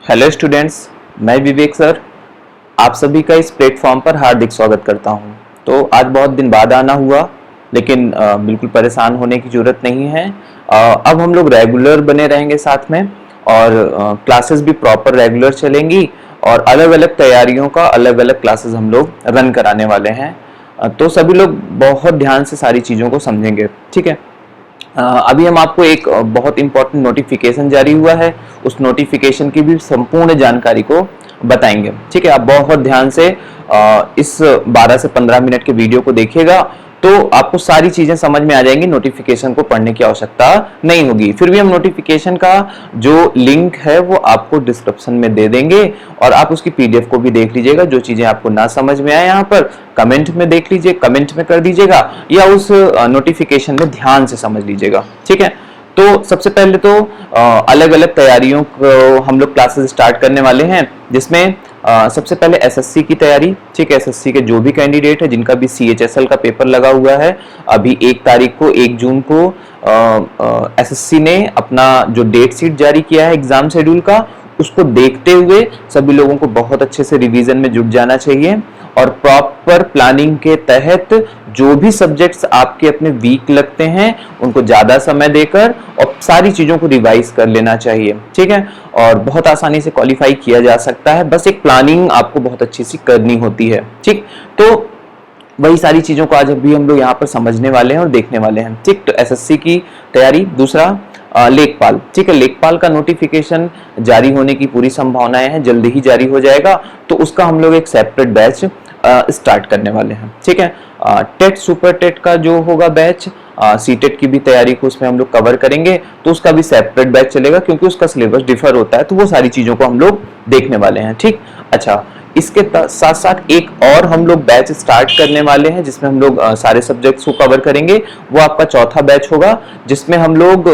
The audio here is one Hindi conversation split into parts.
हेलो स्टूडेंट्स, मैं विवेक सर आप सभी का इस प्लेटफॉर्म पर हार्दिक स्वागत करता हूं। तो आज बहुत दिन बाद आना हुआ, लेकिन बिल्कुल परेशान होने की ज़रूरत नहीं है। अब हम लोग रेगुलर बने रहेंगे साथ में, और क्लासेस भी प्रॉपर रेगुलर चलेंगी, और अलग अलग तैयारियों का अलग अलग क्लासेस हम लोग रन कराने वाले हैं। तो सभी लोग बहुत ध्यान से सारी चीज़ों को समझेंगे, ठीक है। अभी हम आपको एक बहुत इंपॉर्टेंट नोटिफिकेशन जारी हुआ है, उस नोटिफिकेशन की भी संपूर्ण जानकारी को बताएंगे, ठीक है। आप बहुत ध्यान से इस 12 से 15 मिनट के वीडियो को देखिएगा, तो आपको सारी चीजें समझ में आ जाएंगी। नोटिफिकेशन को पढ़ने की आवश्यकता नहीं होगी। फिर भी हम नोटिफिकेशन का जो लिंक है वो आपको डिस्क्रिप्शन में दे देंगे, और आप उसकी पीडीएफ को भी देख लीजिएगा। जो चीजें आपको ना समझ में आए यहाँ पर कमेंट में देख लीजिए, कमेंट में कर दीजिएगा, या उस नोटिफिकेशन में ध्यान से समझ लीजिएगा, ठीक है। तो सबसे पहले तो अलग अलग तैयारियों को हम लोग क्लासेस स्टार्ट करने वाले हैं, जिसमें सबसे पहले एसएससी की तैयारी, ठीक है। एसएससी के जो भी कैंडिडेट है जिनका भी सीएचएसएल का पेपर लगा हुआ है, अभी 1 जून को एसएससी ने अपना जो डेट शीट जारी किया है एग्जाम शेड्यूल का, उसको देखते हुए सभी लोगों को बहुत अच्छे से रिवीजन में जुट जाना चाहिए, और प्रॉपर प्लानिंग के तहत जो भी सब्जेक्ट्स आपके अपने वीक लगते हैं उनको ज्यादा समय देकर और सारी चीजों को रिवाइज कर लेना चाहिए, ठीक है। और बहुत आसानी से क्वालिफाई किया जा सकता है, बस एक प्लानिंग आपको बहुत अच्छी सी करनी होती है, ठीक। तो वही सारी चीजों को आज अभी हम लोग यहाँ पर समझने वाले हैं और देखने वाले हैं, ठीक। तो एसएससी की तैयारी। दूसरा लेखपाल, ठीक है। लेखपाल का नोटिफिकेशन जारी होने की पूरी संभावनाएं हैं, जल्दी ही जारी हो जाएगा। तो उसका हम लोग एक सेपरेट बैच स्टार्ट करने वाले हैं, ठीक है। टेट सुपर टेट का जो होगा बैच, सीटेट की भी तैयारी को उसमें हम लोग कवर करेंगे, तो उसका भी सेपरेट बैच चलेगा, क्योंकि उसका सिलेबस डिफर होता है। तो वो सारी चीजों को हम लोग देखने वाले हैं, ठीक। अच्छा, इसके साथ साथ एक और हम लोग बैच स्टार्ट करने वाले हैं, जिसमें हम लोग सारे सब्जेक्ट्स को कवर करेंगे। वो आपका चौथा बैच होगा, जिसमें हम लोग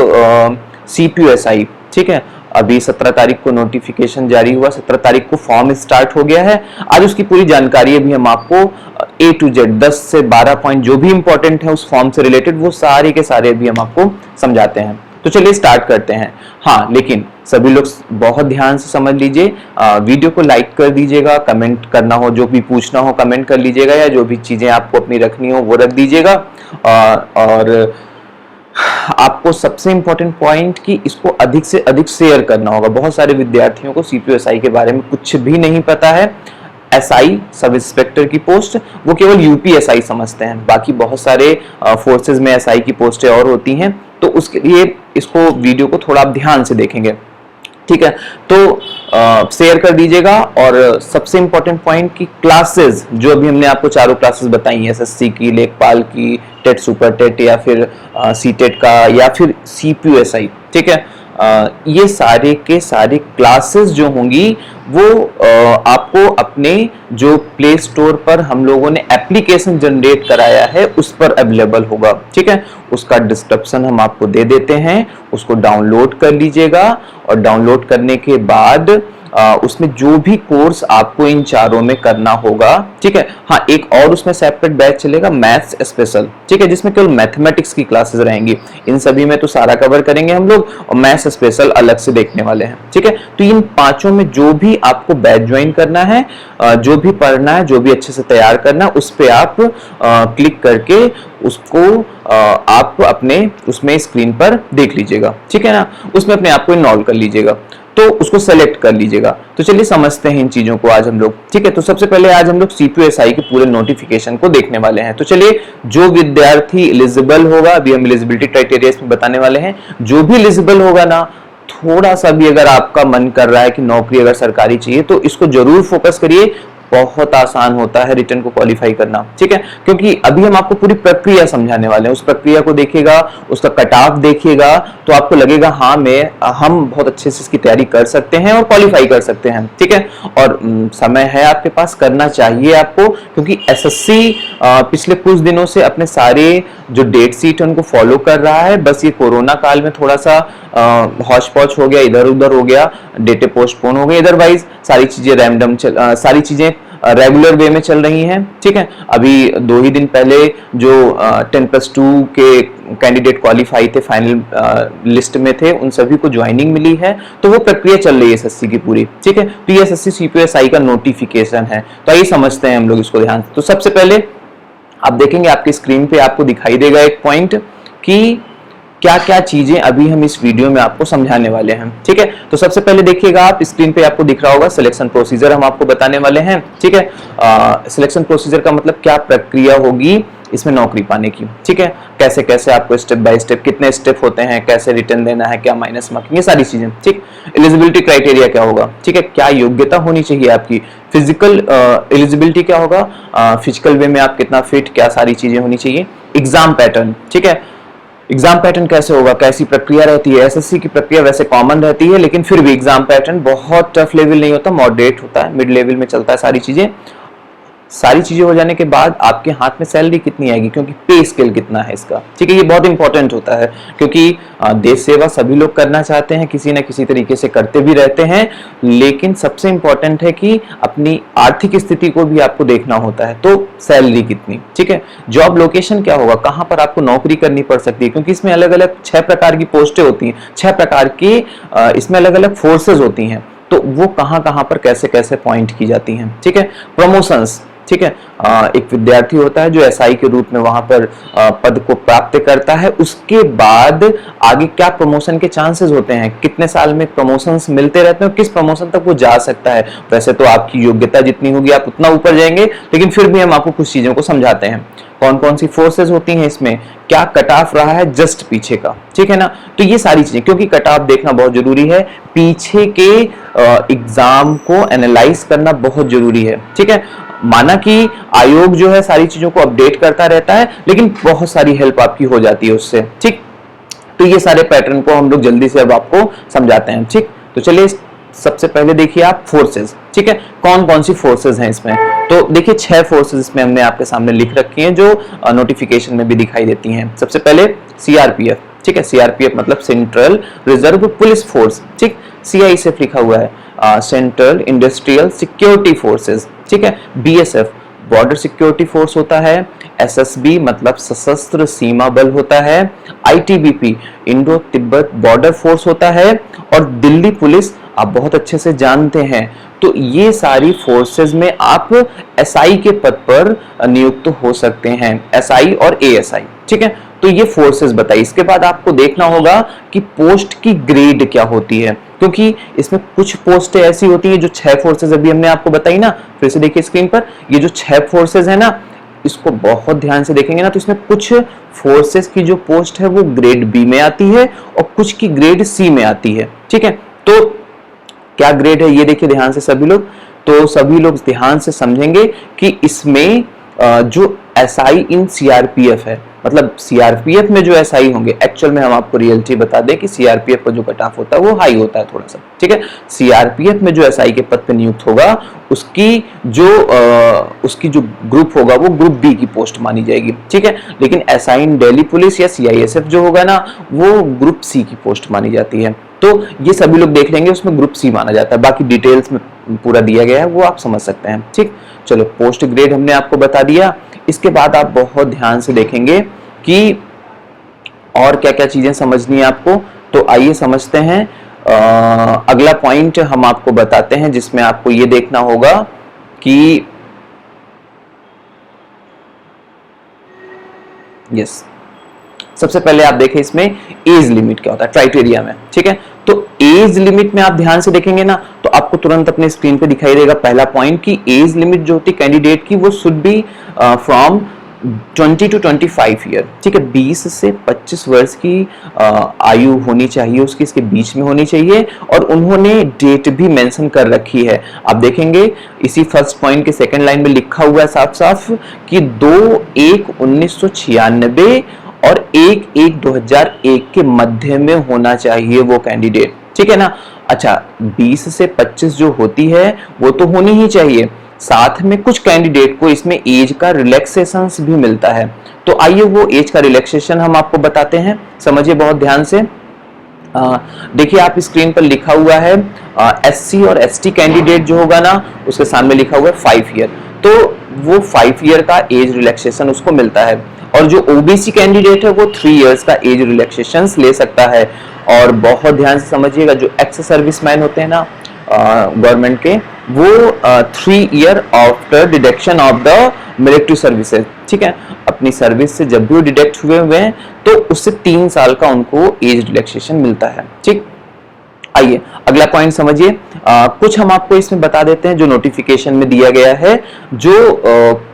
सीपीयूएसआई, ठीक है। अभी 17 तारीख को नोटिफिकेशन जारी हुआ, 17 तारीख को फॉर्म स्टार्ट हो गया है। आज उसकी पूरी जानकारी अभी हम आपको A to Z 10 से 12 पॉइंट जो भी इंपॉर्टेंट है उस फॉर्म से रिलेटेड, वो सारे के सारे अभी हम आपको समझाते हैं। तो चलिए स्टार्ट करते हैं। हाँ, लेकिन सभी लोग बहुत ध्यान से समझ लीजिए, वीडियो को लाइक कर दीजिएगा, कमेंट करना हो, जो भी पूछना हो कमेंट कर लीजिएगा, या जो भी चीजें आपको अपनी रखनी हो वो रख दीजिएगा। और आपको सबसे इंपॉर्टेंट पॉइंट कि इसको अधिक से अधिक शेयर करना होगा। बहुत सारे विद्यार्थियों को सीपीयूएसआई के बारे में कुछ भी नहीं पता है। एसआई, सब इंस्पेक्टर की पोस्ट, वो केवल यूपीएसआई समझते हैं, बाकी बहुत सारे फोर्सेज में एसआई की पोस्टें और होती हैं। तो उसके लिए इसको वीडियो को थोड़ा आप ध्यान से देखेंगे, ठीक है। तो शेयर कर दीजिएगा। और सबसे इंपॉर्टेंट पॉइंट कि क्लासेस जो अभी हमने आपको चारों क्लासेस बताई हैं, एसएससी की, लेखपाल की, टेट सुपर टेट, या फिर सीटेट का, या फिर सीपीयूएसआई, ठीक है। ये सारे के सारे क्लासेस जो होंगी वो आपको अपने जो प्ले स्टोर पर हम लोगों ने एप्लीकेशन जनरेट कराया है उस पर अवेलेबल होगा, ठीक है। उसका डिस्क्रिप्शन हम आपको दे देते हैं, उसको डाउनलोड कर लीजिएगा। और डाउनलोड करने के बाद उसमें जो भी कोर्स आपको इन चारों में करना होगा, ठीक है। हाँ, एक और उसमें सेपरेट बैच चलेगा, मैथ्स स्पेशल, ठीक है, जिसमें केवल मैथमेटिक्स की क्लासेस रहेंगी। इन सभी में तो सारा कवर करेंगे हम लोग, और मैथ्स स्पेशल अलग से देखने वाले हैं, ठीक है। तो इन पांचों में जो भी आपको बैच ज्वाइन करना है, जो भी पढ़ना है, जो भी अच्छे से तैयार करना है, उस पर आप क्लिक करके उसको आप अपने उसमें स्क्रीन पर देख लीजिएगा, ठीक है ना। उसमें अपने आप को इनरोल कर लीजिएगा, तो उसको सेलेक्ट कर लीजिएगा। तो चलिए समझते हैं इन चीजों को आज हम लोग, ठीक है। तो सबसे पहले आज हम लोग सीपीयूएसआई के पूरे नोटिफिकेशन को देखने वाले हैं। तो चलिए, जो विद्यार्थी एलिजिबल होगा, अभी हम एलिजिबिलिटी क्राइटेरिया इसमें बताने वाले हैं, जो भी एलिजिबल होगा ना, थोड़ा सा भी अगर आपका मन कर रहा है कि नौकरी अगर सरकारी चाहिए, तो इसको जरूर फोकस करिए। बहुत आसान होता है रिटर्न को क्वालिफाई करना, ठीक है। क्योंकि अभी हम आपको पूरी प्रक्रिया समझाने वाले हैं, उस प्रक्रिया को देखिएगा, उसका कट ऑफ देखिएगा, तो आपको लगेगा हाँ हम बहुत अच्छे से इसकी तैयारी कर सकते हैं और क्वालिफाई कर सकते हैं, ठीक है। और समय है आपके पास, करना चाहिए आपको, क्योंकि एसएससी पिछले कुछ दिनों से अपने सारे जो डेट शीट है उनको फॉलो कर रहा है। बस ये कोरोना काल में थोड़ा सा हौच पौच हो गया, इधर उधर हो गया, डेटे पोस्टपोन हो गए, अदरवाइज सारी चीजें रैंडम सारी चीजें रेगुलर वे में चल रही हैं, ठीक है। अभी 2 ही दिन पहले जो 10+2 के कैंडिडेट क्वालिफाई थे, फाइनल लिस्ट में थे, उन सभी को ज्वाइनिंग मिली है, तो वो प्रक्रिया चल रही है एसएससी की पूरी, ठीक है। तो ये एसएससी सीपीएसआई का नोटिफिकेशन है, तो आइए समझते हैं हम लोग इसको ध्यान से। तो सबसे पहले आप देखेंगे आपकी स्क्रीन पे आपको दिखाई देगा एक पॉइंट कि क्या क्या चीजें अभी हम इस वीडियो में आपको समझाने वाले हैं, ठीक है। तो सबसे पहले देखिएगा आप स्क्रीन पे आपको दिख रहा होगा सिलेक्शन प्रोसीजर हम आपको बताने वाले हैं, ठीक है। सिलेक्शन प्रोसीजर का मतलब क्या प्रक्रिया होगी इसमें नौकरी पाने की, ठीक है। कैसे कैसे आपको स्टेप बाय स्टेप, कितने स्टेप होते हैं, कैसे रिटर्न देना है, क्या माइनस मार्किंग, ये सारी चीजें, ठीक। एलिजिबिलिटी क्राइटेरिया क्या होगा, ठीक है, क्या योग्यता होनी चाहिए आपकी, फिजिकल एलिजिबिलिटी क्या होगा, फिजिकल वे में आप कितना फिट, क्या सारी चीजें होनी चाहिए। एग्जाम पैटर्न, ठीक है, एग्जाम पैटर्न कैसे होगा, कैसी प्रक्रिया रहती है। एसएससी की प्रक्रिया वैसे कॉमन रहती है, लेकिन फिर भी एग्जाम पैटर्न बहुत टफ लेवल नहीं होता, मॉडरेट होता है, मिड लेवल में चलता है सारी चीजें। सारी चीजें हो जाने के बाद आपके हाथ में सैलरी कितनी आएगी, क्योंकि पे स्केल कितना है इसका, ठीक है, ये बहुत इंपॉर्टेंट होता है, क्योंकि देश सेवा सभी लोग करना चाहते हैं, किसी ना किसी तरीके से करते भी रहते हैं, लेकिन सबसे इंपॉर्टेंट है कि अपनी आर्थिक स्थिति को भी आपको देखना होता है, तो सैलरी कितनी, ठीक है। जॉब लोकेशन क्या होगा, कहां पर आपको नौकरी करनी पड़ सकती है, क्योंकि इसमें अलग अलग 6 प्रकार की पोस्टें होती हैं, 6 प्रकार की इसमें अलग अलग फोर्सेज होती हैं, तो वो कहां कहां पर कैसे कैसे पॉइंट की जाती हैं, ठीक है। प्रमोशंस, ठीक है, एक विद्यार्थी होता है जो एसआई के रूप में वहां पर पद को प्राप्त करता है, उसके बाद आगे क्या प्रमोशन के चांसेस होते हैं, कितने साल में प्रमोशंस मिलते रहते हैं और किस प्रमोशन तक वो जा सकता है। वैसे तो आपकी योग्यता जितनी होगी आप उतना ऊपर जाएंगे, लेकिन फिर भी हम आपको कुछ चीजों को समझाते हैं। कौन कौन सी फोर्सेज होती हैं इसमें, क्या कट ऑफ रहा है जस्ट पीछे का, ठीक है ना। तो ये सारी चीजें, क्योंकि कट ऑफ देखना बहुत जरूरी है, पीछे के एग्जाम को एनालाइज करना बहुत जरूरी है, ठीक है। माना कि आयोग जो है सारी चीजों को अपडेट करता रहता है, लेकिन बहुत सारी हेल्प आपकी हो जाती है उससे, ठीक। तो ये सारे पैटर्न को हम लोग जल्दी से अब आपको समझाते हैं, ठीक। तो चलिए सबसे पहले देखिए आप फोर्सेस, ठीक है, कौन कौन सी फोर्सेस हैं इसमें। तो देखिए 6 फोर्सेस इसमें हमने आपके सामने लिख रखी हैं, जो नोटिफिकेशन में भी दिखाई देती हैं। सबसे पहले सीआरपीएफ, ठीक है, सीआरपीएफ मतलब सेंट्रल रिजर्व पुलिस फोर्स, ठीक, सीआईएसएफ लिखा हुआ है, सेंट्रल इंडस्ट्रियल सिक्योरिटी फोर्सेस, ठीक है। बीएसएफ बॉर्डर सिक्योरिटी फोर्स होता है, एसएसबी मतलब सशस्त्र सीमा बल होता है, ITBP Indo Tibet border force होता है, और दिल्ली पुलिस आप बहुत अच्छे से जानते हैं। तो ये सारी फोर्सेस में आप एसआई के पद पर नियुक्त हो सकते हैं, एसआई और एएसआई, ठीक है। तो ये फोर्सेस बताइए। इसके बाद आपको देखना होगा कि पोस्ट की ग्रेड क्या होती है, क्योंकि इसमें कुछ पोस्टें ऐसी होती हैं जो 6 फोर्सेस अभी हमने आपको बताई ना, फिर से देखिए स्क्रीन पर, ये जो 6 फोर्सेस है ना, इसको बहुत ध्यान से देखेंगे ना, तो इसमें कुछ फोर्सेस की जो पोस्ट है वो ग्रेड बी में आती है और कुछ की ग्रेड सी में आती है, ठीक है। तो क्या ग्रेड है ये देखिए ध्यान से सभी लोग, तो सभी लोग ध्यान से समझेंगे कि इसमें जो एसआई इन सीआरपीएफ है, मतलब सीआरपीएफ में जो एसआई होंगे, एक्चुअल में हम आपको रियलिटी बता दें कि सीआरपीएफ का जो कट ऑफ होता है वो हाई होता है थोड़ा सा, ठीक है। सीआरपीएफ में जो एसआई के पद पे नियुक्त होगा उसकी जो ग्रुप होगा वो ग्रुप बी की पोस्ट मानी जाएगी, ठीक है। लेकिन एसआई इन दिल्ली पुलिस या सीआईएसएफ जो होगा ना, वो ग्रुप सी की पोस्ट मानी जाती है। तो ये सभी लोग देख लेंगे, उसमें ग्रुप सी माना जाता है, बाकी डिटेल्स में पूरा दिया गया है, वो आप समझ सकते हैं, ठीक। चलो पोस्ट ग्रेड हमने आपको बता दिया। इसके बाद आप बहुत ध्यान से देखेंगे कि और क्या क्या चीजें समझनी है आपको, तो आइए समझते हैं। अगला पॉइंट हम आपको बताते हैं, जिसमें आपको ये देखना होगा कि यस, सबसे पहले आप देखें इसमें एज लिमिट क्या होता है क्राइटेरिया में, ठीक है। तो एज लिमिट में आप ध्यान से देखेंगे ना, तो आपको तुरंत अपने स्क्रीन पे दिखाई देगा पहला पॉइंट कि एज लिमिट जो होती है कैंडिडेट की, वो should be from 20 to 25 year, ठीक है। 20 से 25 वर्ष की आयु होनी चाहिए उसकी, इसके बीच में होनी चाहिए, और उन्होंने डेट भी मेंशन कर रखी है। आप देखेंगे इसी फर्स्ट पॉइंट के सेकंड लाइन में लिखा हुआ है साफ साफ कि 2/1/1996 और 1/1/2001 के मध्य में होना चाहिए वो कैंडिडेट, ठीक है ना। अच्छा, 20 से 25 जो होती है वो तो होनी ही चाहिए, साथ में कुछ कैंडिडेट को इसमें एज का रिलैक्सेशन भी मिलता है। तो आइए वो एज का रिलैक्सेशन हम आपको बताते हैं, समझिए बहुत ध्यान से। देखिए आप स्क्रीन पर लिखा हुआ है एससी और एसटी कैंडिडेट जो होगा ना, उसके सामने लिखा हुआ है 5 ईयर, तो वो 5 ईयर का एज रिलैक्सेशन उसको मिलता है। और जो ओबीसी कैंडिडेट है वो 3 इयर्स का एज रिलैक्सेशन ले सकता है। और बहुत ध्यान से समझिएगा, जो एक्स सर्विसमैन होते हैं ना गवर्नमेंट के, वो 3 year after deduction of the military services, ठीक है, अपनी सर्विस से जब भी वो डिडक्ट हुए हैं तो उससे 3 साल का उनको एज रिलैक्सेशन मिलता है। ठीक, आइए अगला पॉइंट समझिए। कुछ हम आपको इसमें बता देते हैं जो नोटिफिकेशन में दिया गया है, जो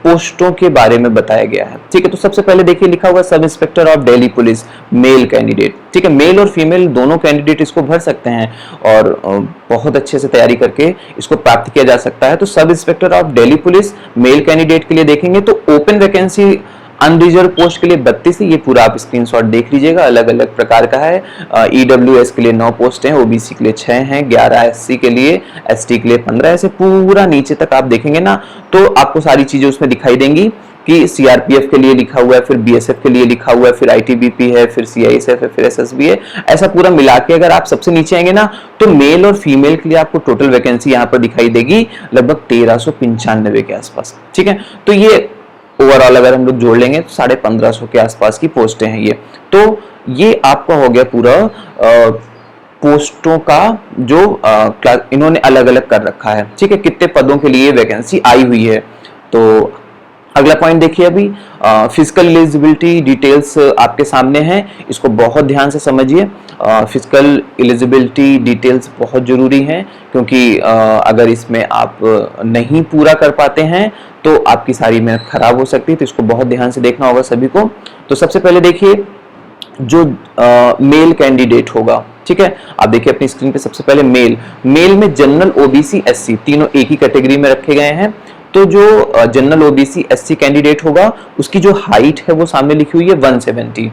पोस्टों के बारे में बताया गया है। ठीक है, तो सबसे पहले देखिए लिखा हुआ sub inspector of Delhi police male candidate. ठीक है, मेल और फीमेल दोनों कैंडिडेट इसको भर सकते हैं और बहुत अच्छे से तैयारी करके इसको प्राप्त किया जा सकता है। तो sub inspector of Delhi police male candidate के लिए देखेंगे तो ओपन वैकेंसी अनरिजर्व पोस्ट के लिए 32 है, ये पूरा आप स्क्रीनशॉट देख लीजिएगा, अलग अलग प्रकार का है। ईडब्ल्यूएस के लिए 9 पोस्ट हैं, ओबीसी के लिए 6 हैं, 11 एससी के लिए, एसटी के लिए 15, ऐसे पूरा नीचे तक आप देखेंगे ना तो आपको सारी चीजें उसमें दिखाई देंगी कि सीआरपीएफ के लिए लिखा हुआ है, फिर बीएसएफ के लिए लिखा हुआ है, फिर आईटीबीपी है, फिर सीआईएसएफ है, फिर एसएसबी है, ऐसा पूरा मिला के अगर आप सबसे नीचे आएंगे ना तो मेल और फीमेल के लिए आपको टोटल वैकेंसी यहाँ पर दिखाई देगी लगभग 1395 के आसपास। ठीक है, तो ये ओवरऑल अगर हम लोग जोड़ लेंगे तो 1550 के आसपास की पोस्टें हैं ये। तो ये आपका हो गया पूरा पोस्टों का जो इन्होंने अलग अलग कर रखा है। ठीक है, कितने पदों के लिए वैकेंसी आई हुई है। तो अगला पॉइंट देखिए, अभी फिजिकल एलिजिबिलिटी डिटेल्स आपके सामने हैं, इसको बहुत ध्यान से समझिए। फिजिकल एलिजिबिलिटी डिटेल्स बहुत जरूरी हैं क्योंकि अगर इसमें आप नहीं पूरा कर पाते हैं तो आपकी सारी मेहनत खराब हो सकती है, तो इसको बहुत ध्यान से देखना होगा सभी को। तो सबसे पहले देखिए जो मेल कैंडिडेट होगा, ठीक है, आप देखिए अपनी स्क्रीन पे सबसे पहले मेल में जनरल ओबीसी एससी तीनों एक ही कैटेगरी में रखे गए हैं। तो जो जनरल ओबीसी एससी कैंडिडेट होगा उसकी जो हाइट है वो सामने लिखी हुई है 170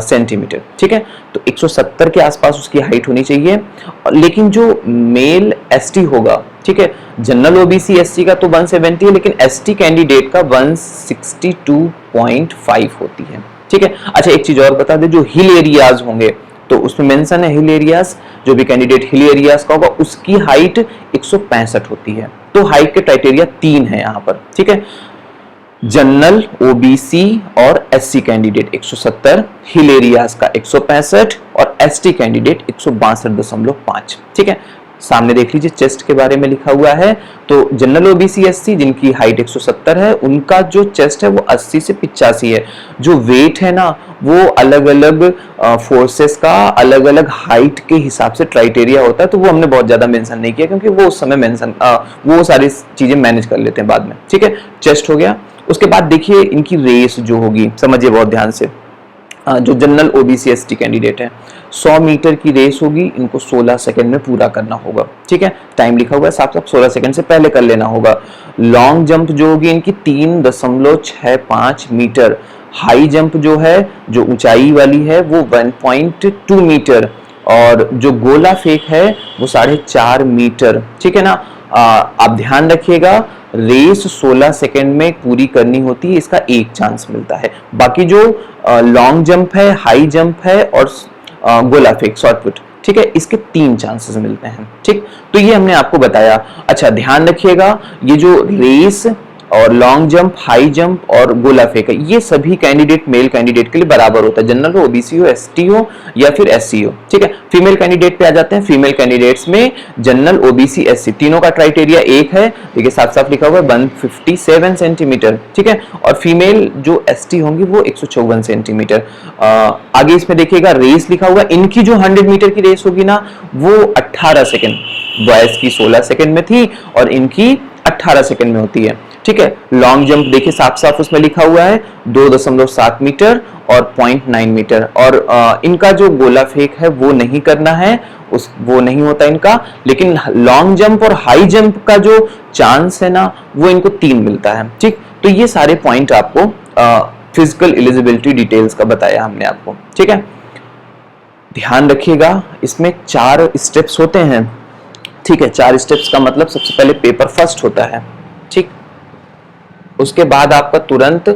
सेंटीमीटर। ठीक है, तो 170 के आसपास उसकी हाइट होनी चाहिए। लेकिन जो मेल एसटी होगा, ठीक है, जनरल ओबीसी एससी का तो 170 है, लेकिन एसटी कैंडिडेट का 162.5 होती है। ठीक है, अच्छा एक चीज और बता दे, जो हिल एरियाज होंगे तो उसमें मेंशन है हिल एरियाज, जो भी कैंडिडेट हिल एरियाज का होगा उसकी हाइट 165 होती है। तो हाइट के क्राइटेरिया 3 है यहाँ पर। ठीक है, जनरल ओबीसी और एससी कैंडिडेट 170, हिल एरियाज का 165 और एसटी कैंडिडेट 162.5। ठीक है, सामने देख लीजिए चेस्ट के बारे में लिखा हुआ है। तो जनरल ओबीसी एससी जिनकी हाइट 170 है उनका जो चेस्ट है वो 80 से 85 है। जो वेट है ना वो अलग अलग फोर्सेस का अलग अलग हाइट के हिसाब से क्राइटेरिया होता है, तो वो हमने बहुत ज्यादा मेंशन नहीं किया क्योंकि वो उस समय मेंशन वो सारी चीजें मैनेज कर लेते हैं बाद में। ठीक है, चेस्ट हो गया। उसके बाद देखिए इनकी रेस जो होगी, समझिए बहुत ध्यान से। जो जनरल ओबीसी एसटी कैंडिडेट है 100 मीटर की रेस होगी, इनको 16 सेकंड में पूरा करना होगा। ठीक है, टाइम लिखा हुआ है साफ साफ, 16 सेकंड से पहले कर लेना होगा। लॉन्ग जंप जो होगी इनकी 3.65 मीटर। हाई जंप जो है, जो ऊंचाई वाली है वो 1.2 मीटर और जो गोला फेंक है वो 4.5 मीटर। ठीक है ना, आप ध्यान रखिएगा रेस 16 सेकंड में पूरी करनी होती है, इसका एक चांस मिलता है। बाकी जो लॉन्ग जंप है, हाई जंप है और गोला फेंक शॉर्ट पुट, ठीक है, इसके 3 चांसेस मिलते हैं। ठीक, तो ये हमने आपको बताया। अच्छा ध्यान रखिएगा, ये जो रेस और लॉन्ग जंप, हाई जंप और गोला फेंक है, ये सभी कैंडिडेट मेल कैंडिडेट के लिए बराबर होता है, जनरल हो, ओबीसी हो, एसटी हो या फिर एससी हो। ठीक है, फीमेल कैंडिडेट पे आ जाते हैं। फीमेल कैंडिडेट्स में जनरल, ओबीसी, एससी तीनों का क्राइटेरिया एक है, देखिए साफ साफ लिखा हुआ है 157 सेंटीमीटर। ठीक है, और फीमेल जो एसटी होंगी वो 154 सेंटीमीटर। आगे इसमें देखिएगा रेस लिखा हुआ है, इनकी जो 100 मीटर की रेस होगी ना वो 18 सेकेंड, बॉयज की 16 सेकेंड में थी और इनकी 18 सेकेंड में होती है। ठीक है, लॉन्ग जंप देखिए साफ साफ उसमें लिखा हुआ है 2.7 मीटर और 0.9 मीटर। और इनका जो गोला फेंक है वो नहीं करना है, वो नहीं होता इनका, लेकिन लॉन्ग जंप और हाई जंप का जो चांस है ना वो इनको 3 मिलता है। ठीक, तो ये सारे पॉइंट आपको फिजिकल एलिजिबिलिटी डिटेल्स का बताया हमने आपको। ठीक है, ध्यान रखिएगा इसमें 4 स्टेप्स होते हैं। ठीक है, 4 स्टेप्स का मतलब सबसे पहले पेपर फर्स्ट होता है। ठीक, उसके बाद आपका तुरंत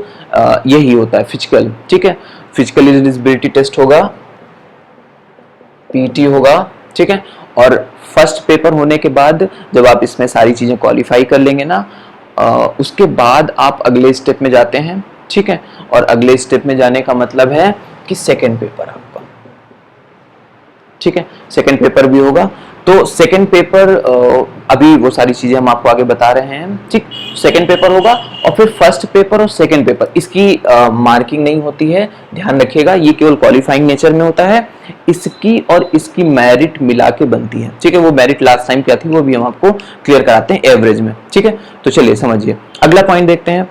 यही होता है फिजिकल। ठीक है, फिजिकल एलिजिबिलिटी टेस्ट होगा, पीटी होगा, ठीक है। और फर्स्ट पेपर होने के बाद जब आप इसमें सारी चीजें क्वालिफाई कर लेंगे ना, उसके बाद आप अगले स्टेप में जाते हैं, ठीक है। और अगले स्टेप में जाने का मतलब है कि सेकेंड पेपर आपका, ठीक है, सेकेंड पेपर भी होगा। तो सेकेंड पेपर अभी वो सारी चीजें हम आपको आगे बता रहे हैं, ठीक। सेकेंड पेपर होगा और फिर फर्स्ट पेपर और सेकेंड पेपर, इसकी मार्किंग नहीं होती है, ध्यान रखिएगा, ये केवल क्वालिफाइंग नेचर में होता है। इसकी और इसकी मेरिट मिला के बनती है, ठीक है। वो मेरिट लास्ट टाइम क्या थी वो भी हम आपको क्लियर कराते हैं एवरेज में, ठीक है। तो चलिए समझिए, अगला पॉइंट देखते हैं।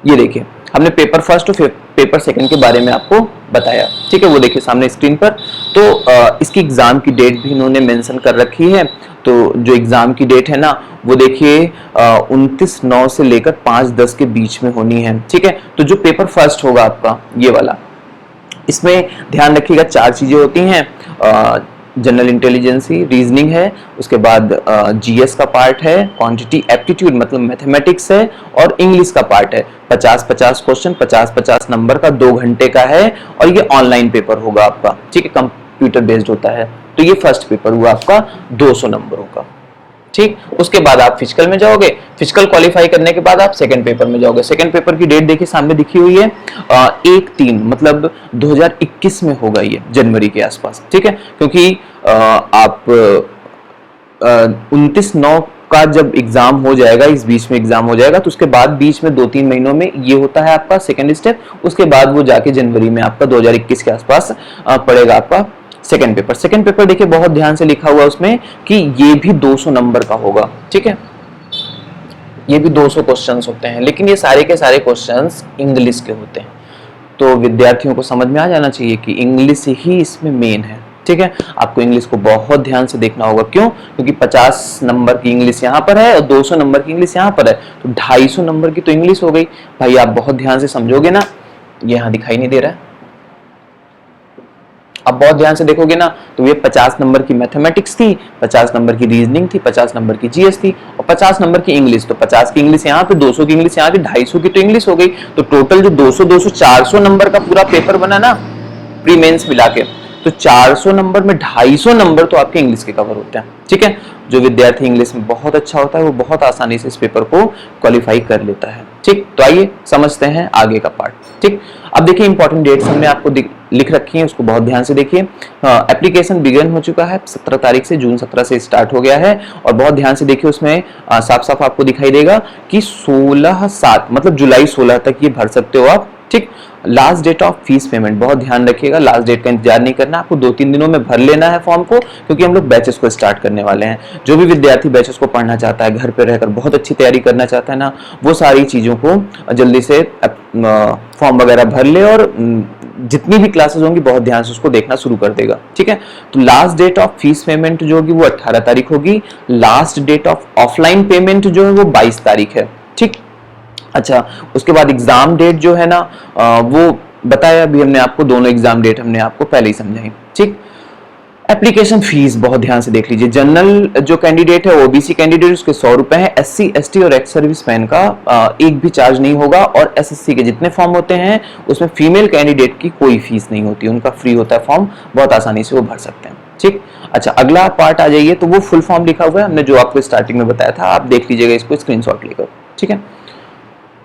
ये देखिए, हमने पेपर फर्स्ट और पेपर सेकंड के बारे में आपको बताया, ठीक है। वो देखिए सामने स्क्रीन पर। तो इसकी एग्जाम की डेट भी इन्होंने मेंशन कर रखी है। तो जो एग्जाम की डेट है ना, वो देखिए 29/9 से लेकर 5/10 के बीच में होनी है, ठीक है। तो जो पेपर फर्स्ट होगा आपका ये वाला, इसमें ध्यान रखिएगा 4 चीजें होती हैं। जनरल इंटेलिजेंस, रीजनिंग है, उसके बाद जीएस का पार्ट है, क्वांटिटी एप्टीट्यूड मतलब मैथमेटिक्स है, और इंग्लिश का पार्ट है। 50-50 क्वेश्चन, 50-50 नंबर का, 2 घंटे का है, और ये ऑनलाइन पेपर होगा आपका, ठीक है, कंप्यूटर बेस्ड होता है। तो ये फर्स्ट पेपर हुआ आपका 200 नंबरों का, ठीक। उसके बाद आप फिजिकल में जाओगे, फिजिकल क्वालिफाई करने के बाद आप सेकंड पेपर में जाओगे। सेकंड पेपर की डेट देखिए सामने दिखी हुई है, 1/3 मतलब 2021 में होगा ये, जनवरी के आसपास, ठीक है। क्योंकि आप 29/9 का जब एग्जाम हो जाएगा, इस बीच में एग्जाम हो जाएगा, तो उसके बाद बीच में 2-3 महीनों में ये होता है आपका सेकंड स्टेप। उसके बाद वो जाके जनवरी में आपका 2021 के आसपास पड़ेगा आपका सेकंड पेपर। सेकंड पेपर देखिए बहुत ध्यान से लिखा हुआ उसमें कि ये भी 200 नंबर का होगा, ठीक है। ये भी 200 क्वेश्चंस होते हैं, लेकिन ये सारे के सारे क्वेश्चंस इंग्लिश के होते हैं। तो विद्यार्थियों को समझ में आ जाना चाहिए कि इंग्लिश ही इसमें मेन है, ठीक है। आपको इंग्लिश को बहुत ध्यान से देखना होगा, क्यों? क्योंकि 50 नंबर की इंग्लिश यहाँ पर है और 200 नंबर की इंग्लिश यहाँ पर है, तो 250 नंबर की तो इंग्लिश हो गई। भाई आप बहुत ध्यान से समझोगे ना, ये यहाँ दिखाई नहीं दे रहा है, अब बहुत ध्यान से देखोगे ना, तो ये 50 नंबर की मैथमेटिक्स थी, 50 नंबर की रीजनिंग थी, 50 नंबर की जीएस थी, और 50 नंबर की इंग्लिश। तो 50 की इंग्लिश यहाँ पे, 200 की इंग्लिश यहाँ पे, 250 की तो इंग्लिश हो गई। तो टोटल जो 200 400 नंबर का पूरा पेपर बना ना, प्री मेंस मिला के, तो 400 नंबर में 250 नंबर तो आपके इंग्लिश के कवर होते हैं, ठीक है। जो विद्यार्थी इंग्लिश में बहुत अच्छा होता है वो बहुत आसानी से इस पेपर को क्वालिफाई कर लेता है, ठीक। तो आइए समझते हैं आगे का पार्ट, ठीक। अब देखिए इंपॉर्टेंट डेट्स हमने आपको लिख रखी है, उसको बहुत ध्यान से देखिए। एप्लीकेशन बिगिन हो चुका है 17 तारीख से, जून 17 से स्टार्ट हो गया है, और बहुत ध्यान से देखिए उसमें साफ साफ आपको दिखाई देगा कि 16/7 मतलब जुलाई 16 तक ये भर सकते हो आप, ठीक। Last date of fees payment, बहुत ध्यान रखिएगा, लास्ट डेट का इंतजार नहीं करना, आपको 2-3 दिनों में भर लेना है फॉर्म को, क्योंकि हम लोग बैचेस को स्टार्ट करने वाले हैं। जो भी विद्यार्थी बैचेस को पढ़ना चाहता है, घर पे रहकर बहुत अच्छी तैयारी करना चाहता है ना, वो सारी चीजों को जल्दी से फॉर्म वगैरह भर ले, और जितनी भी क्लासेस होंगी बहुत ध्यान से उसको देखना शुरू कर देगा, ठीक है। तो last date of fees payment जो होगी वो 18 तारीख होगी। Last date of offline payment जो है वो 22 तारीख है, ठीक। अच्छा, उसके बाद एग्जाम डेट जो है ना, वो बताया अभी हमने आपको, दोनों एग्जाम डेट हमने आपको पहले ही समझाई, ठीक। एप्लीकेशन फीस बहुत ध्यान से देख लीजिए। जनरल जो कैंडिडेट है, ओबीसी कैंडिडेट, उसके 100 रुपए है। एससी एसटी और एक्स सर्विस मैन का एक भी चार्ज नहीं होगा, और एसएससी के जितने फॉर्म होते हैं उसमें फीमेल कैंडिडेट की कोई फीस नहीं होती, उनका फ्री होता है फॉर्म, बहुत आसानी से वो भर सकते हैं, ठीक। अच्छा, अगला पार्ट आ जाइए, तो वो फुल फॉर्म लिखा हुआ है, हमने जो आपको स्टार्टिंग में बताया था, आप देख लीजिएगा इसको स्क्रीनशॉट लेकर, ठीक है।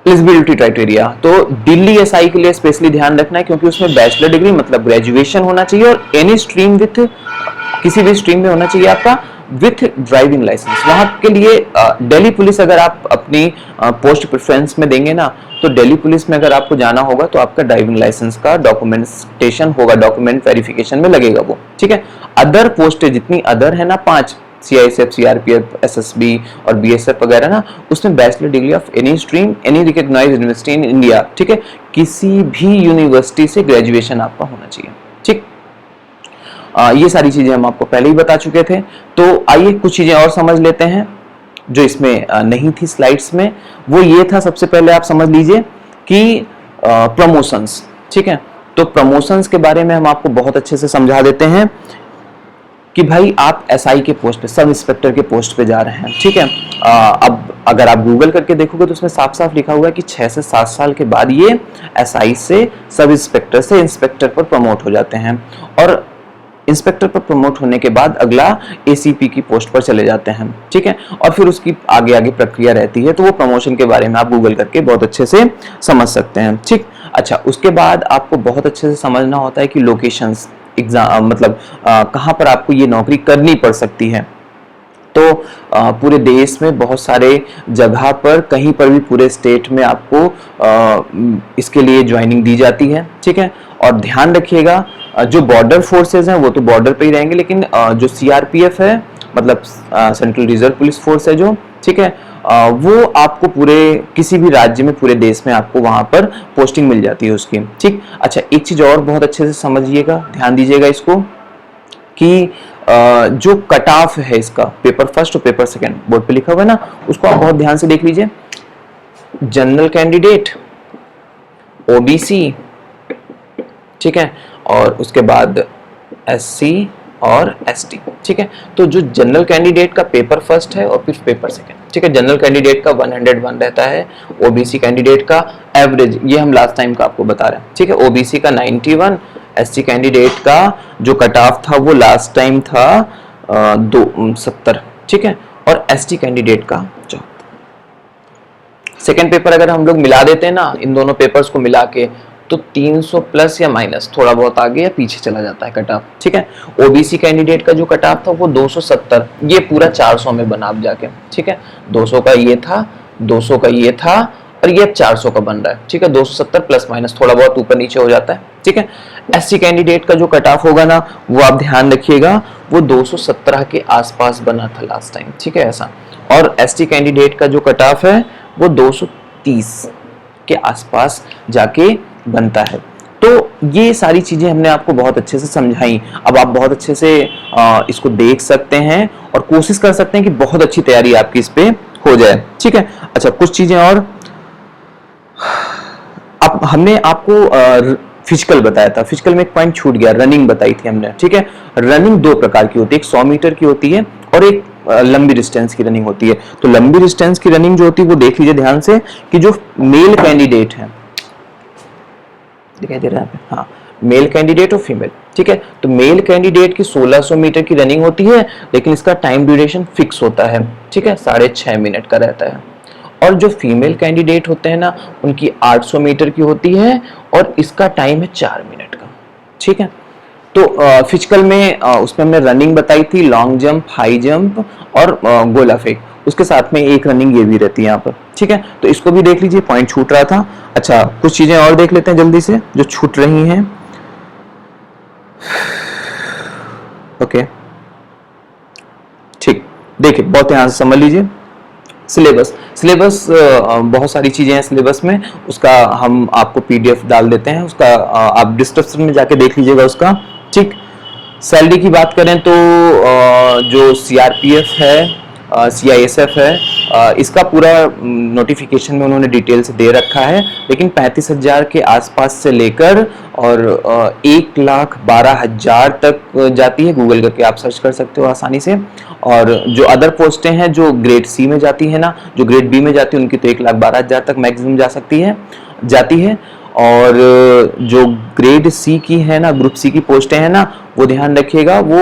एलिजिबिलिटी क्राइटेरिया, तो दिल्ली एसआई के लिए स्पेशली ध्यान रखना है, क्योंकि उसमें बैचलर डिग्री मतलब ग्रेजुएशन होना चाहिए, और एनी स्ट्रीम विथ, किसी भी स्ट्रीम में होना चाहिए आपका, विथ ड्राइविंग लाइसेंस। वहां के लिए दिल्ली पुलिस, अगर आप अपनी पोस्ट प्रेफरेंस में देंगे ना, तो दिल्ली पुलिस में अगर आपको जाना होगा तो आपका ड्राइविंग लाइसेंस का डॉक्यूमेंटेशन होगा, डॉक्यूमेंट वेरिफिकेशन में लगेगा वो, ठीक है। अदर पोस्ट जितनी अदर है ना, 5 सीआईएसएफ, सीआरपीएफ, एसएसबी और बीएसएफ वगैरह ना, उसमें bachelor degree of any stream, any recognised university in India, ठीक है, किसी भी यूनिवर्सिटी से ग्रेजुएशन आपका होना चाहिए, ठीक। ये सारी चीजें हम आपको पहले ही बता चुके थे। तो आइए कुछ चीजें और समझ लेते हैं जो इसमें नहीं थी स्लाइड्स में। वो ये था, सबसे पहले आप समझ लीजिए कि प्रमोशंस, ठीक है। तो प्रमोशंस के बारे में हम आपको बहुत अच्छे से समझा देते हैं कि भाई आप एसआई के पोस्ट पे, सब इंस्पेक्टर के पोस्ट पे जा रहे हैं, ठीक है। अब अगर आप गूगल करके देखोगे तो उसमें साफ साफ लिखा हुआ है कि 6 से 7 साल के बाद ये एसआई से सब इंस्पेक्टर से इंस्पेक्टर पर प्रमोट हो जाते हैं। और इंस्पेक्टर पर प्रमोट होने के बाद अगला एसीपी की पोस्ट पर चले जाते हैं, ठीक है। और फिर उसकी आगे आगे प्रक्रिया रहती है, तो वो प्रमोशन के बारे में आप गूगल करके बहुत अच्छे से समझ सकते हैं, ठीक। अच्छा, उसके बाद आपको बहुत अच्छे से समझना होता है कि लोकेशंस एग्जाम मतलब कहाँ पर आपको ये नौकरी करनी पड़ सकती है। तो पूरे देश में बहुत सारे जगह पर, कहीं पर भी पूरे स्टेट में आपको इसके लिए ज्वाइनिंग दी जाती है, ठीक है। और ध्यान रखिएगा, जो बॉर्डर फोर्सेस हैं वो तो बॉर्डर पे ही रहेंगे, लेकिन जो सीआरपीएफ है, मतलब सेंट्रल रिजर्व पुलिस फोर्स है जो, ठीक है, वो आपको पूरे किसी भी राज्य में, पूरे देश में आपको वहां पर पोस्टिंग मिल जाती है उसकी, ठीक। अच्छा, एक चीज और बहुत अच्छे से समझिएगा, ध्यान दीजिएगा इसको, कि जो कट ऑफ है इसका, पेपर फर्स्ट और पेपर सेकंड बोर्ड पे लिखा हुआ है ना, उसको आप बहुत ध्यान से देख लीजिए। जनरल कैंडिडेट, ओबीसी, ठीक है, और उसके बाद एससी और एसटी, ठीक है। तो जो जनरल कैंडिडेट का पेपर फर्स्ट है और फिर पेपर सेकंड, ठीक है, जनरल कैंडिडेट का 101 रहता है, ओबीसी कैंडिडेट का एवरेज, ये हम लास्ट टाइम का आपको बता रहे हैं, ठीक है, ओबीसी का 91, एससी कैंडिडेट का जो कट ऑफ था वो लास्ट टाइम था 70, ठीक है, और एसटी कैंडिडेट का 74। सेकेंड पेपर अगर हम लोग मिला देते हैं ना, इन दोनों पेपर्स को मिला के, तो 300 प्लस या माइनस थोड़ा बहुत आगे या पीछे चला जाता है कट ऑफ, ठीक है। ओबीसी कैंडिडेट का जो कट ऑफ था वो 270, ये पूरा 400 में बना आप जाके, ठीक है। 200 का ये था, 200 का ये था, और ये अब 400 का बन रहा है, ठीक है। 270 प्लस माइनस थोड़ा बहुत ऊपर नीचे हो जाता है, ठीक है। एससी कैंडिडेट का जो कट ऑफ होगा ना, वो आप ध्यान रखिएगा, वो 217 के आसपास बना था लास्ट टाइम, ठीक है, ऐसा। और एसटी कैंडिडेट का जो कट ऑफ है वो 230 के आसपास जाके बनता है। तो ये सारी चीजें हमने आपको बहुत अच्छे से समझाई। अब आप बहुत अच्छे से इसको देख सकते हैं और कोशिश कर सकते हैं कि बहुत अच्छी तैयारी आपकी इस पे हो जाए, ठीक है। अच्छा, कुछ चीजें और, अब हमने आपको फिजिकल बताया था, फिजिकल में एक पॉइंट छूट गया, रनिंग बताई थी हमने, ठीक है। रनिंग दो प्रकार की होती है, एक 100 मीटर की होती है और एक लंबी डिस्टेंस की रनिंग होती है। तो लंबी डिस्टेंस की रनिंग जो होती है वो देख लीजिए ध्यान से, कि जो मेल कैंडिडेट है, दिखाई दे रहा है, हाँ, मेल कैंडिडेट और फीमेल, ठीक है। तो मेल कैंडिडेट की 1600 मीटर की रनिंग होती है, लेकिन इसका टाइम ड्यूरेशन फिक्स होता है, ठीक है, 6.5 मिनट का रहता है। और जो फीमेल कैंडिडेट होते हैं ना, उनकी 800 मीटर की होती है और इसका टाइम है 4 मिनट का, ठीक है। तो फिजिकल में उसमें हमने रनिंग बताई थी, लॉन्ग जंप, हाई जंप और गोला फेंक, उसके साथ में एक रनिंग ये भी रहती है यहाँ पर, ठीक है। तो इसको भी देख लीजिए, पॉइंट छूट रहा था। अच्छा, कुछ चीजें और देख लेते हैं जल्दी से जो छूट रही हैं। ओके, ठीक, देखिए बहुत ध्यान से समझ लीजिए। सिलेबस, सिलेबस बहुत सारी चीजें हैं सिलेबस में, उसका हम आपको पीडीएफ डाल देते हैं, उसका आप डिस्क्रिप्शन में जाके देख लीजिएगा उसका, ठीक। सैलरी की बात करें तो जो सीआरपीएफ है, सीआईएसएफ है, इसका पूरा नोटिफिकेशन में उन्होंने डिटेल से दे रखा है, लेकिन 35,000 के आसपास से लेकर और 1,12,000 तक जाती है, गूगल करके आप सर्च कर सकते हो आसानी से। और जो अदर पोस्टें हैं जो ग्रेड सी में जाती है ना, जो ग्रेड बी में जाती है, उनकी तो 1,12,000 तक मैक्सिमम जाती है। और जो ग्रेड सी की है ना, ग्रुप सी की पोस्टें हैं ना, वो ध्यान रखिएगा, वो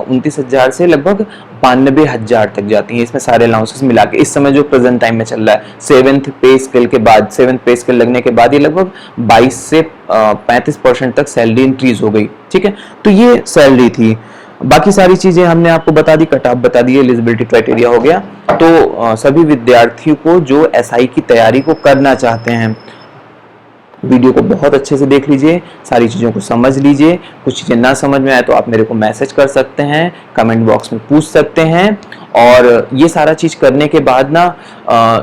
29,000 से लगभग 92,000 तक जाती हैं, इसमें सारे अलाउंसेस मिला के। इस समय जो प्रेजेंट टाइम में चल रहा है, 7th पे स्केल के बाद, 7th पे स्केल लगने के बाद ये लगभग 22 से 35% तक सैलरी इंक्रीज हो गई, ठीक है। तो ये सैलरी थी, बाकी सारी चीजें हमने आपको बता दी, कट ऑफ बता दी, एलिजिबिलिटी क्राइटेरिया हो गया। तो सभी विद्यार्थियों को जो एसआई की तैयारी को करना चाहते हैं, वीडियो को बहुत अच्छे से देख लीजिए, सारी चीज़ों को समझ लीजिए। कुछ चीज़ें ना समझ में आए तो आप मेरे को मैसेज कर सकते हैं, कमेंट बॉक्स में पूछ सकते हैं। और ये सारा चीज़ करने के बाद ना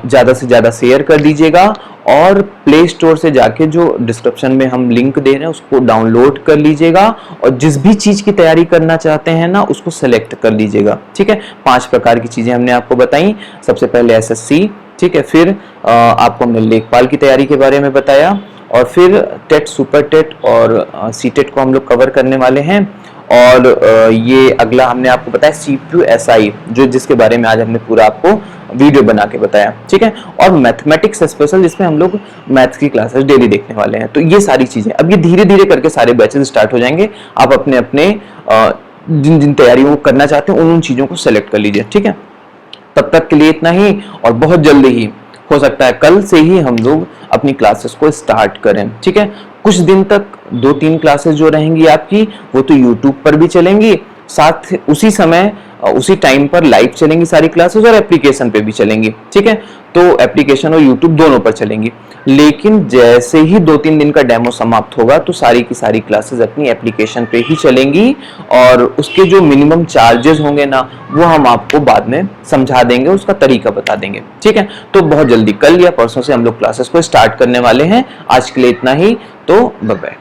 ज़्यादा से ज़्यादा शेयर कर दीजिएगा, और प्ले स्टोर से जाके जो डिस्क्रिप्शन में हम लिंक दे रहे हैं उसको डाउनलोड कर लीजिएगा, और जिस भी चीज़ की तैयारी करना चाहते हैं ना उसको सेलेक्ट कर लीजिएगा, ठीक है। 5 प्रकार की चीज़ें हमने आपको बताई। सबसे पहले एसएससी, ठीक है, फिर आपको हमने लेखपाल की तैयारी के बारे में बताया, और फिर टेट, सुपर टेट और सीटेट को हम लोग कवर करने वाले हैं। और ये अगला हमने आपको बताया सीपीयू एसआई, जो जिसके बारे में आज हमने पूरा आपको वीडियो बना के बताया, ठीक है। और मैथमेटिक्स स्पेशल, जिसमें हम लोग मैथ्स की क्लासेस डेली देखने वाले हैं। तो ये सारी चीजें अब ये धीरे धीरे करके सारे बैचेस स्टार्ट हो जाएंगे। आप अपने अपने जिन जिन तैयारियों को करना चाहते हैं उन चीजों को सेलेक्ट कर लीजिए, ठीक है। तब तक के लिए इतना ही, और बहुत जल्दी ही हो सकता है कल से ही हम लोग अपनी क्लासेस को स्टार्ट करें, ठीक है। कुछ दिन तक 2-3 क्लासेस जो रहेंगी आपकी वो तो यूट्यूब पर भी चलेंगी, साथ उसी समय उसी टाइम पर लाइव चलेंगी सारी क्लासेस, और एप्लीकेशन पे भी चलेंगी, ठीक है। तो एप्लीकेशन और यूट्यूब दोनों पर चलेंगी। लेकिन जैसे ही 2-3 दिन का डेमो समाप्त होगा तो सारी की सारी क्लासेस अपनी एप्लीकेशन पे ही चलेंगी, और उसके जो मिनिमम चार्जेस होंगे ना वो हम आपको बाद में समझा देंगे, उसका तरीका बता देंगे, ठीक है। तो बहुत जल्दी कल या परसों से हम लोग क्लासेस को स्टार्ट करने वाले हैं। आज के लिए इतना ही, तो बाय बाय।